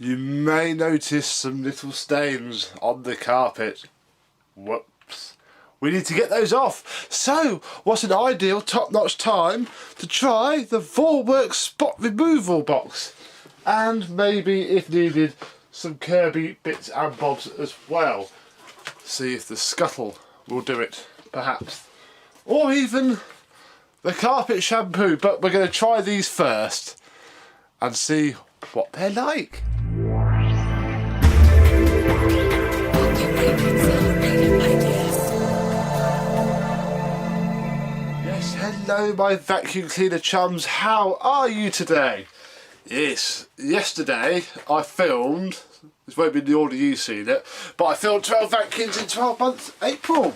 you may notice some little stains on the carpet. Whoops. We need to get those off. So, what's an ideal top-notch time to try the Vorwerk spot removal box? And maybe, if needed, some Kirby bits and bobs as well. See if the scuttle will do it, perhaps. Or even the carpet shampoo, but we're going to try these first and see what they're like. Yes, hello my vacuum cleaner chums, how are you today? Yes, yesterday I filmed, this won't be in the order you've seen it, but I filmed 12 vacuums in 12 months April.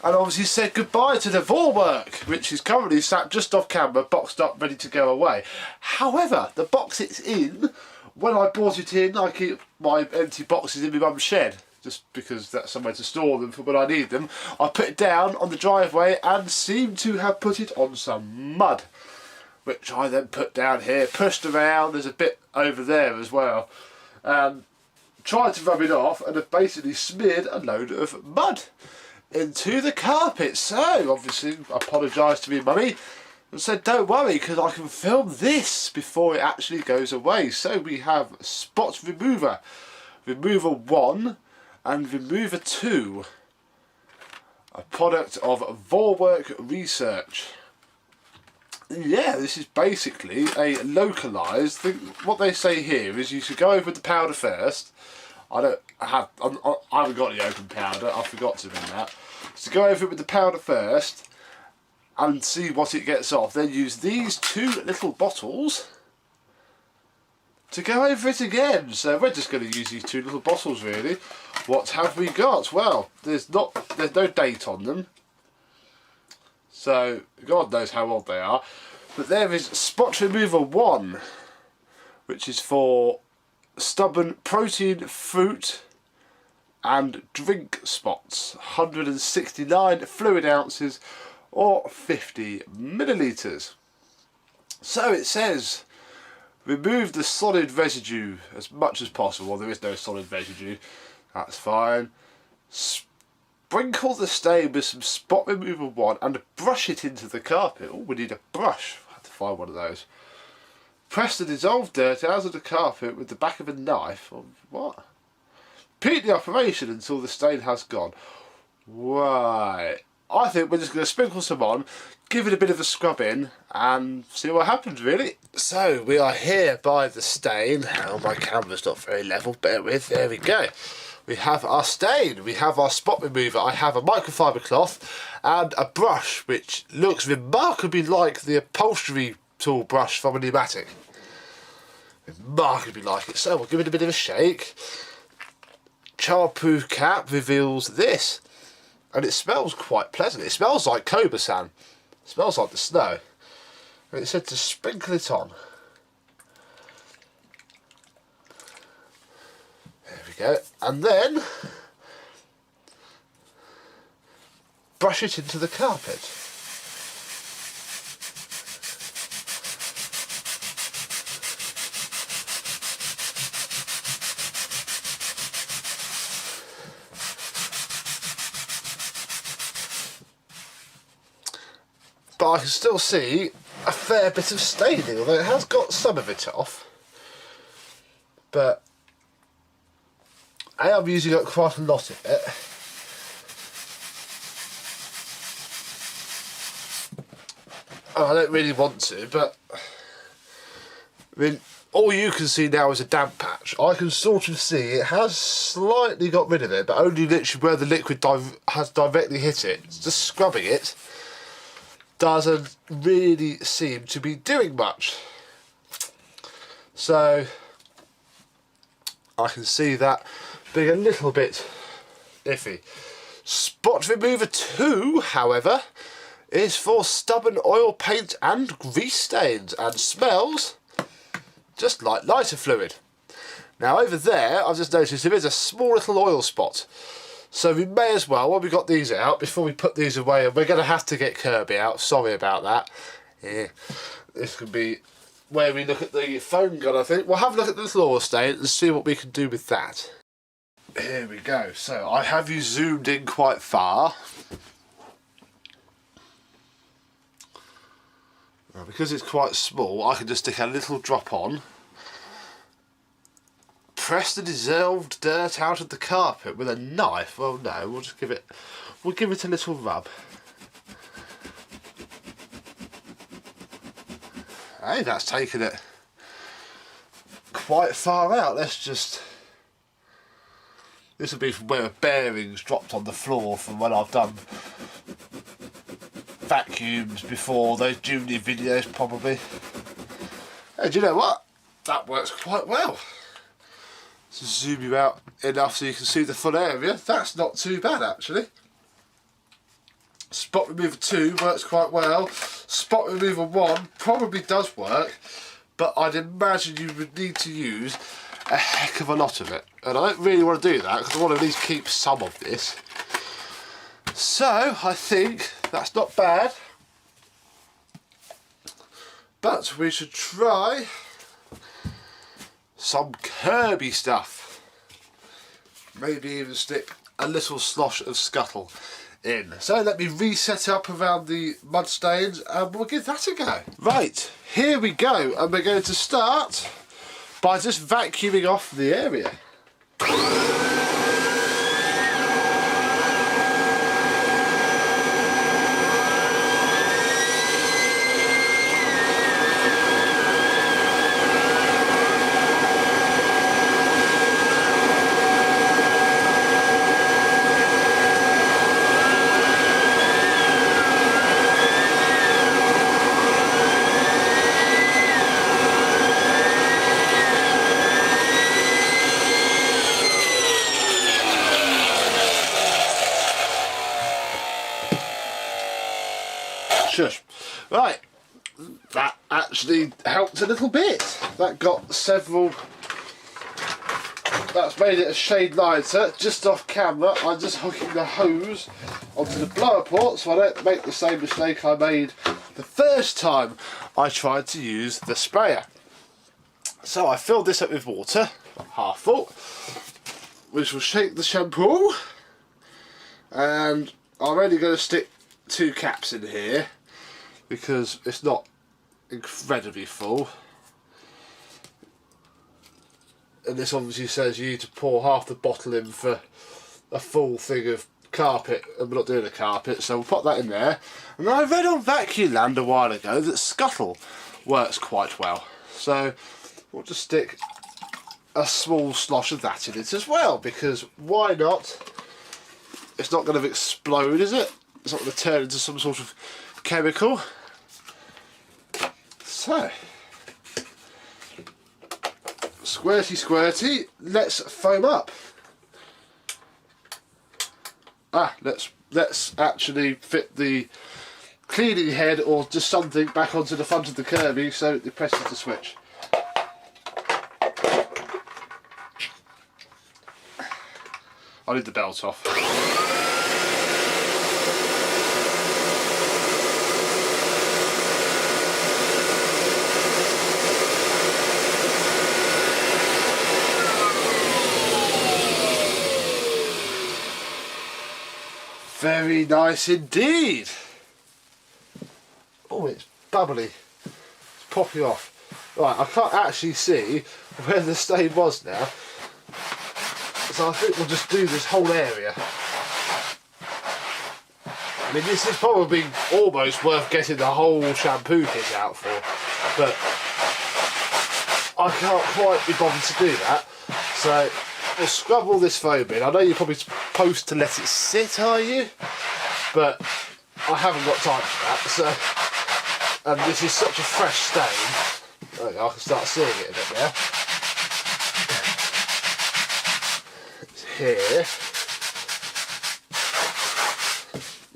And obviously said goodbye to the Vorwerk, which is currently sat just off camera, boxed up, ready to go away. However, the box it's in, when I brought it in, I keep my empty boxes in my mum's shed, just because that's somewhere to store them for when I need them. I put it down on the driveway and seem to have put it on some mud, which I then put down here, pushed around, there's a bit over there as well. Tried to rub it off and have basically smeared a load of mud into the carpet. So obviously apologised to me mummy and said don't worry because I can film this before it actually goes away. So we have Spot Remover, Remover 1 and Remover 2, a product of Vorwerk Research. Yeah, this is basically a localised thing. What they say here is you should go over with the powder first. I haven't got any open powder, I forgot to bring that. So go over it with the powder first and see what it gets off. Then use these two little bottles to go over it again. So we're just going to use these two little bottles really. What have we got? Well, there's no date on them. So God knows how old they are. But there is Spot Remover 1, which is for stubborn protein, fruit and drink spots, 169 fluid ounces or 50 millilitres. So it says remove the solid residue as much as possible. There is no solid residue, that's fine. Sprinkle the stain with some Spot Remover 1 and brush it into the carpet. Oh, we need a brush, I have to find one of those. Press the dissolved dirt out of the carpet with the back of a knife. Or what? Repeat the operation until the stain has gone. Right. I think we're just going to sprinkle some on, give it a bit of a scrub in, and see what happens, really. So, we are here by the stain. Oh, my camera's not very level, bear with. There we go. We have our stain, we have our spot remover, I have a microfiber cloth, and a brush, which looks remarkably like the upholstery tool brush from a pneumatic. Remarkably like it. So we'll give it a bit of a shake. Childproof cap reveals this, and it smells quite pleasant. It smells like Koba-san. It smells like the snow. And it said to sprinkle it on. There we go. And then brush it into the carpet. But I can still see a fair bit of staining, although it has got some of it off. But I am using up quite a lot of it. And I don't really want to, but I mean, all you can see now is a damp patch. I can sort of see it has slightly got rid of it, but only literally where the liquid has directly hit it. It's just scrubbing it doesn't really seem to be doing much. So I can see that being a little bit iffy. Spot Remover 2, however, is for stubborn oil paint and grease stains and smells just like lighter fluid. Now over there, I've just noticed there is a small little oil spot. So we may as well, when we got these out, before we put these away, and we're going to have to get Kirby out, sorry about that. Yeah, this can be where we look at the foam gun, I think. We'll have a look at the floor stain and see what we can do with that. Here we go. So I have you zoomed in quite far. Now, because it's quite small, I can just stick a little drop on. Press the dissolved dirt out of the carpet with a knife. Well, no, we'll give it a little rub. Hey, that's taken it quite far out. This will be from where a bearing's dropped on the floor from when I've done vacuums before, those junior videos probably. Hey, do you know what? That works quite well. So zoom you out enough so you can see the full area. That's not too bad actually. Spot remover 2 works quite well. Spot remover 1 probably does work, but I'd imagine you would need to use a heck of a lot of it. And I don't really want to do that because I want to at least keep some of this. So I think that's not bad. But we should try some Kirby stuff. Maybe even stick a little slosh of scuttle in. So let me reset up around the mud stains and we'll give that a go. Right, here we go, and we're going to start by just vacuuming off the area. Shush. Right, that actually helped a little bit. That got several, that's made it a shade lighter. Just off camera, I'm just hooking the hose onto the blower port so I don't make the same mistake I made the first time I tried to use the sprayer. So I filled this up with water, half full, which will shake the shampoo, and I'm only going to stick 2 caps in here because it's not incredibly full. And this obviously says you need to pour half the bottle in for a full thing of carpet, and we're not doing a carpet, so we'll put that in there. And I read on Vacuum Land a while ago that scuttle works quite well, so we'll just stick a small slosh of that in it as well, because why not? It's not going to explode, is it? It's not going to turn into some sort of chemical. So, squirty squirty, let's foam up. Let's actually fit the cleaning head or just something back onto the front of the Kirby so it presses the switch. I need the belt off. Very nice indeed. Oh, it's bubbly. It's popping off. Right, I can't actually see where the stain was now, so I think we'll just do this whole area. I mean, this is probably almost worth getting the whole shampoo kit out for, but I can't quite be bothered to do that. So we'll scrub all this foam in. I know you're probably supposed to let it sit, are you? But I haven't got time for that. So, and this is such a fresh stain. There you go, I can start seeing it a bit now. It's here.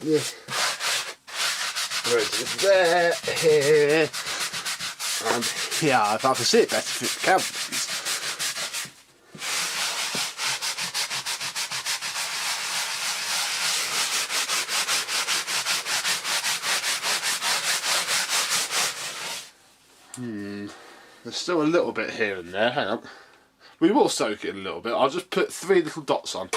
Yeah. There, here, and here. If I can see it better through the camera, please. There's still a little bit here and there, hang on. We will soak it a little bit. I'll just put 3 little dots on.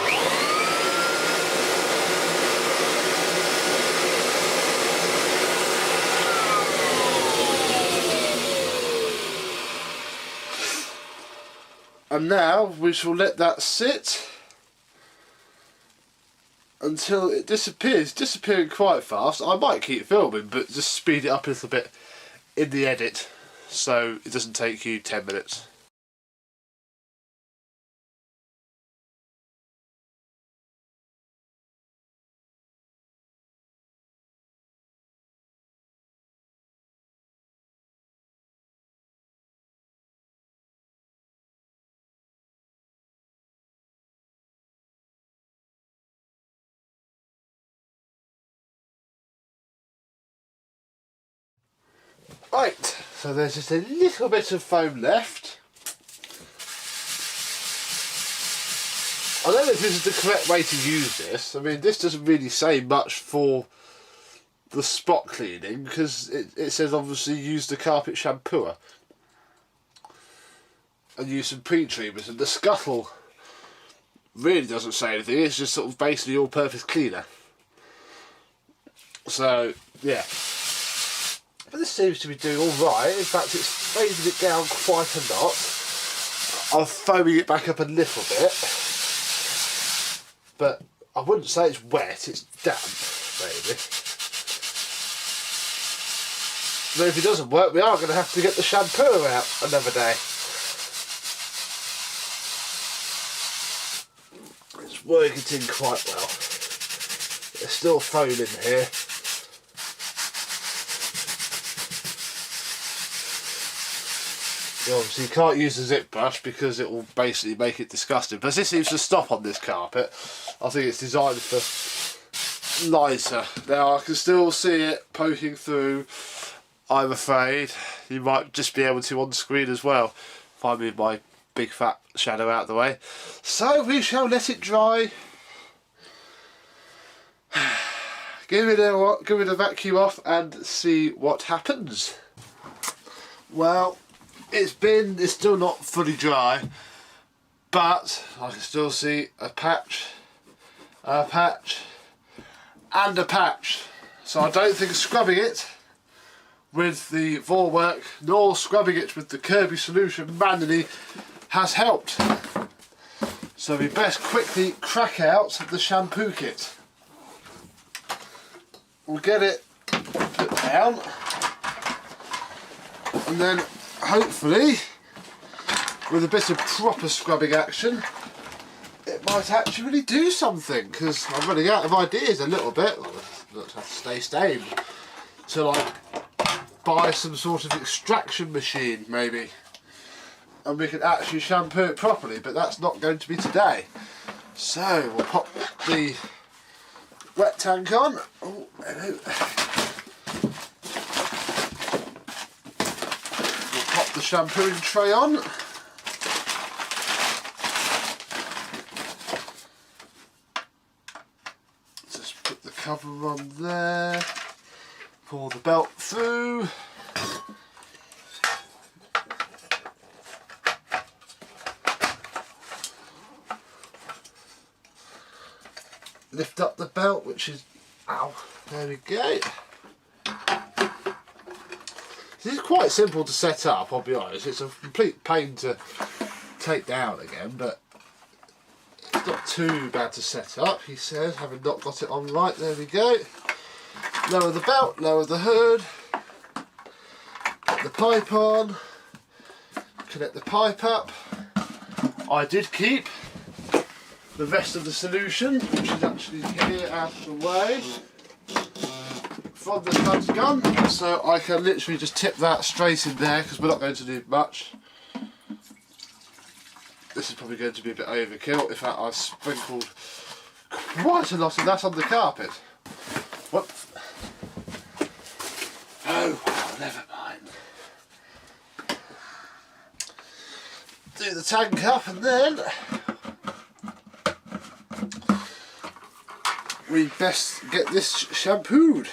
And now we shall let that sit until it disappears. Disappearing quite fast. I might keep filming, but just speed it up a little bit in the edit so it doesn't take you 10 minutes. Right, so there's just a little bit of foam left. I don't know if this is the correct way to use this. I mean, this doesn't really say much for the spot cleaning because it says obviously use the carpet shampooer and use some pre-treatment, and the scuttle really doesn't say anything. It's just sort of basically all-purpose cleaner. So yeah. But this seems to be doing alright. In fact, it's faded it down quite a lot. I'm foaming it back up a little bit. But I wouldn't say it's wet, it's damp, maybe. But if it doesn't work, we are going to have to get the shampoo out another day. It's working in quite well. There's still foam in here. Obviously you can't use the zip brush because it will basically make it disgusting. But this seems to stop on this carpet. I think it's designed for lighter. Now I can still see it poking through. I'm afraid you might just be able to on screen as well. If I move my big fat shadow out of the way. So we shall let it dry. Give it a vacuum off and see what happens. Well, it's still not fully dry, but I can still see a patch, and a patch. So I don't think scrubbing it with the Vorwerk nor scrubbing it with the Kirby solution manually has helped. So we best quickly crack out the shampoo kit. We'll get it put down and then hopefully with a bit of proper scrubbing action it might actually do something, because I'm running out of ideas a little bit. I'll have to stay stable till I buy some sort of extraction machine maybe and we can actually shampoo it properly, but that's not going to be today. So we'll pop the wet tank on. Oh, hello. The shampooing tray on. Just put the cover on there. Pull the belt through. Lift up the belt, which is, ow, there we go. This is quite simple to set up, I'll be honest. It's a complete pain to take down again, but it's not too bad to set up, he says, having not got it on right. There we go. Lower the belt, lower the hood, put the pipe on, connect the pipe up. I did keep the rest of the solution, which is actually here out of the way from the clutch gun, so I can literally just tip that straight in there because we're not going to do much. This is probably going to be a bit overkill. In fact, I've sprinkled quite a lot of that on the carpet. Whoop. Oh, well, never mind. Do the tank up and then we best get this shampooed.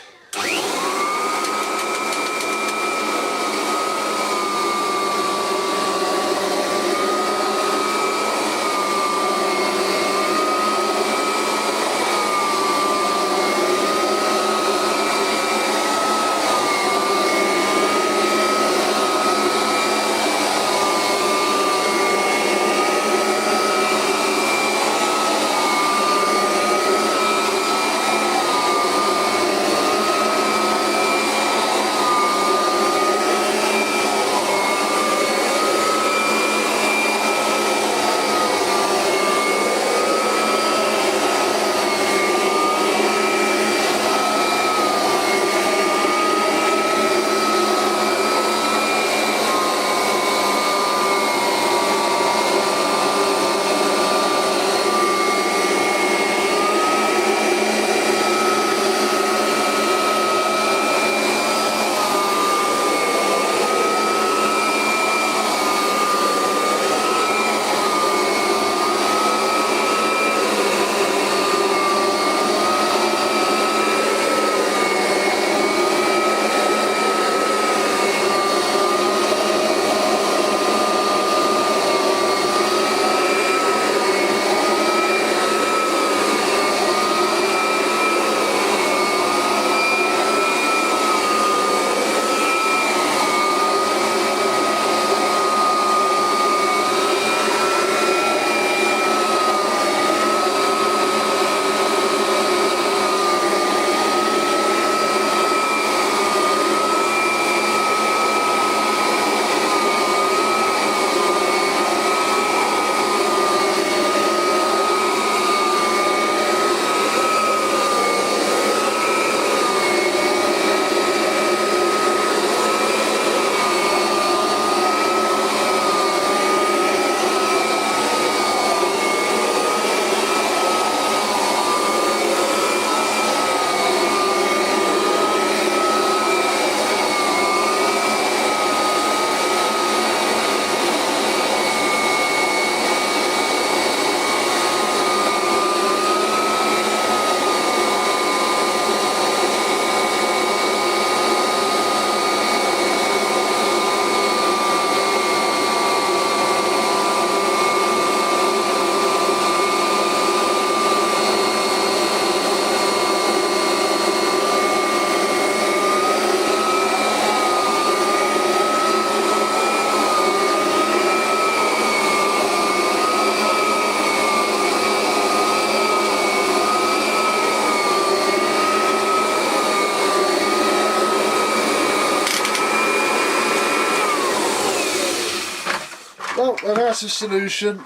massive solution.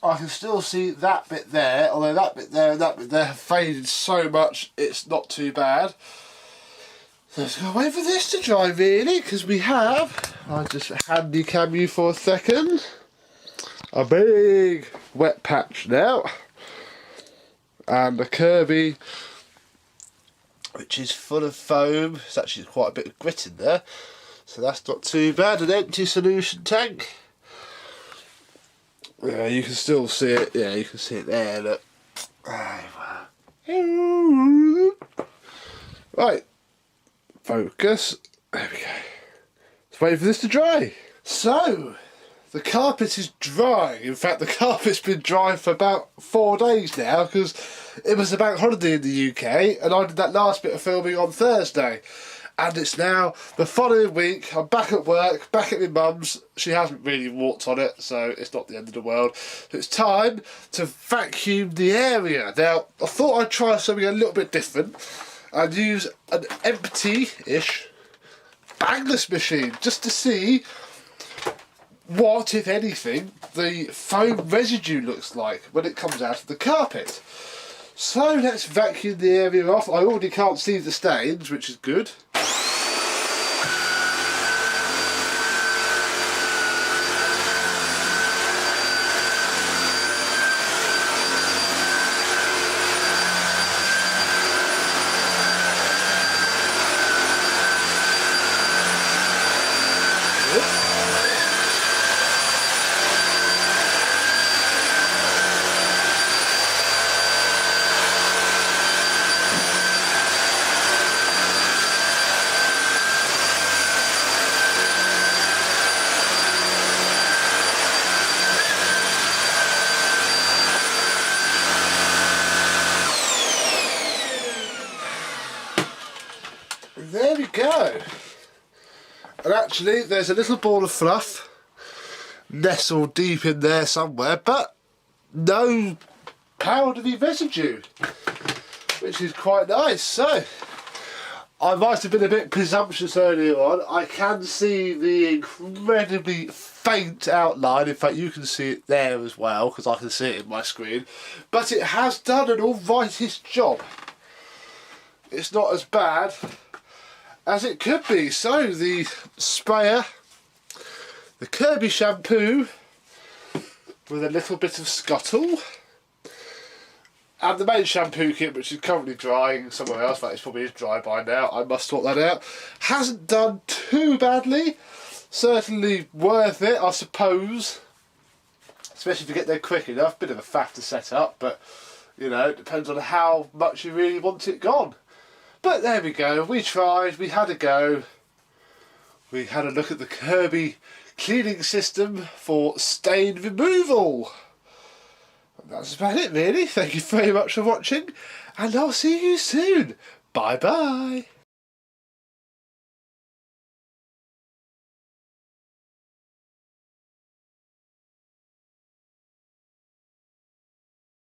I can still see that bit there, although that bit there and that bit there have faded so much it's not too bad. So let's go wait for this to dry really, because we have, I'll just handy cam you for a second, a big wet patch now. And the Kirby, which is full of foam. It's actually quite a bit of grit in there, so that's not too bad. An empty solution tank. Yeah, you can still see it. Yeah, you can see it there. Look. Right, focus. There we go. Let's wait for this to dry. So, the carpet is dry. In fact, the carpet's been dry for about 4 days now, because it was a bank holiday in the UK and I did that last bit of filming on Thursday. And it's now the following week. I'm back at work, back at my mum's. She hasn't really walked on it, so it's not the end of the world. So it's time to vacuum the area. Now, I thought I'd try something a little bit different and use an empty-ish bagless machine just to see what, if anything, the foam residue looks like when it comes out of the carpet. So let's vacuum the area off. I already can't see the stains, which is good. There we go. And actually there's a little ball of fluff nestled deep in there somewhere, but no powdery residue, which is quite nice. So I might have been a bit presumptuous earlier on. I can see the incredibly faint outline. In fact, you can see it there as well, because I can see it in my screen. But it has done an alrightish job. It's not as bad as it could be. So the sprayer, the Kirby shampoo with a little bit of scuttle, and the main shampoo kit, which is currently drying somewhere else. That is probably dry by now. I must sort that out. Hasn't done too badly. Certainly worth it, I suppose. Especially if you get there quick enough. Bit of a faff to set up, but you know, it depends on how much you really want it gone. But there we go, we tried, we had a go. We had a look at the Kirby cleaning system for stain removal. And that's about it really. Thank you very much for watching, and I'll see you soon. Bye bye.